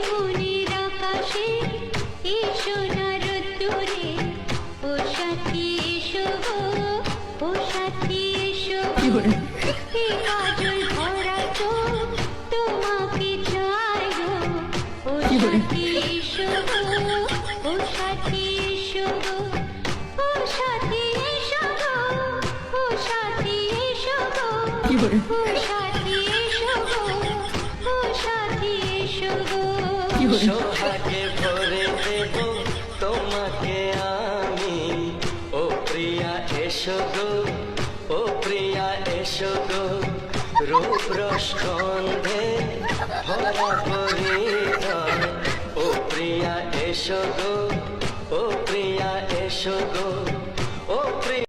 মনের আকাশে এসো না রোদ্দুরে, ও সাথী এসো গো, ও সাথী এসো গো। এই কাজল ভরা চোখ তোমাকে চাই গো, ও সাথী এসো গো, ও সাথী এসো গো, ও সাথী এসো গো, ও সাথী এসো গো, ও সাথী এসো গো, ও সাথী এসো গো। সোহাগে ভরে দেব তোমাকে আমি, ও প্রিয়া এসো গো, ও প্রিয়া এসো গো। রূপ রস গন্ধে ভরা পরিচয়, ও প্রিয়া এসো গো, ও প্রিয়া এসো গো, ও প্রিয়া।